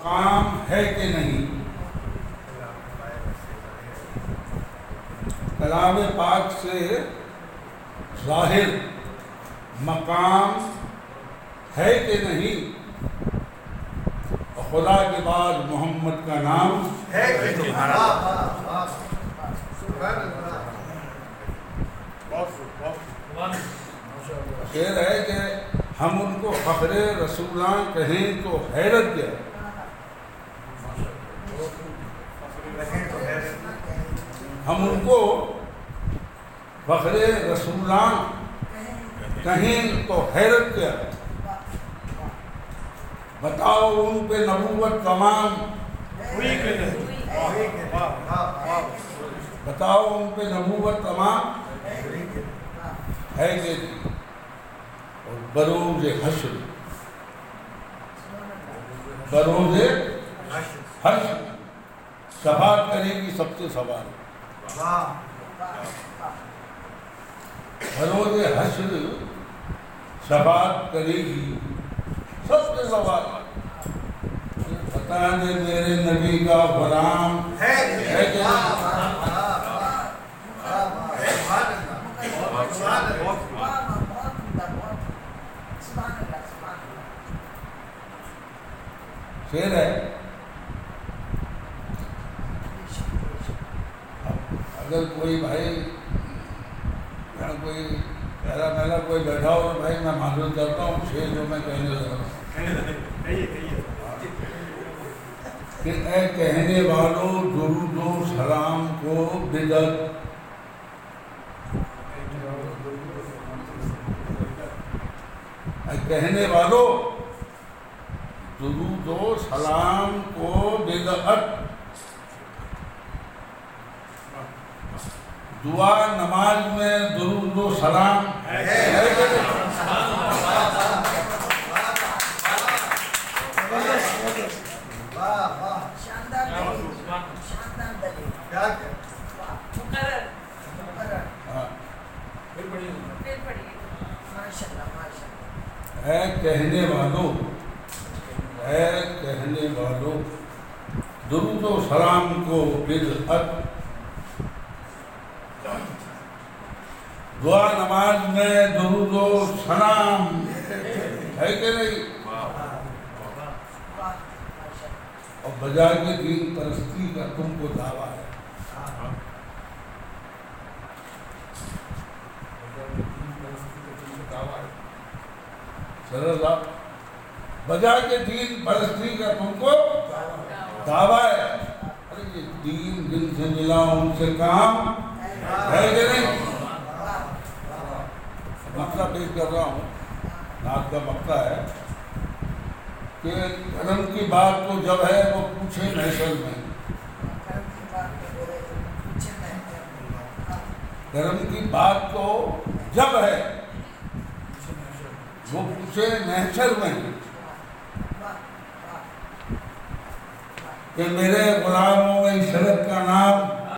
مقام ہے کہ نہیں؟ کلام پاک سے ظاہر مقام ہے کہ نہیں؟ اور خدا کے بعد محمد کا نام ہے کہ نہیں؟ شعر ہے کہ ہم ان کو فخر رسولان کہیں تو حیرت کیا، ہم ان کو فخر رسولان کہیں تو حیرت کیا، بتاؤ ان پہ نبوت تمام ہوئی کہ نہیں؟ بتاؤ ان پہ نبوت تمام ہے کہ نہیں؟ اور بروز حشر، بروز حشر شفاعت کرے گی سب سے سوال، بروز حشر شفاعت کرے گی سب سے سوال، بتا دے میرے نبی کا غلام ہے کہ نہیں؟ شعر ہے، اگر کوئی بھائی یہاں کوئی پہلا پہلا کوئی بیٹھا ہو تو بھائی میں معذرت کرتا ہوں، شعر جو میں کہنے لگا کہ اے کہنے والوں درود و سلام کو بدعت، اے کہنے والوں درود و سلام کو بدعت، دعا نماز میں درود و سلام ہے کہ نہیں؟ اے کہنے والوں، اے کہنے والوں درود و سلام کو بدعت، دعا نماز میں درود و سلام ہے کہ نہیں؟ اور بجائے کے دین پرستی کا تم کو دعویٰ ہے، بجائے کے دین پرستی کا تم کو دعویٰ ہے، ارے یہ دین جن سے ملا ان سے کام ہے کہ نہیں؟ مقطع پیش کر رہا ہوں، نعت کا مقطع ہے کہ کرم کی بات تو جب ہے وہ پوچھے محشر میں، کرم کی بات تو جب ہے وہ پوچھے محشر میں کہ میرے غلاموں میں عشرت کا نام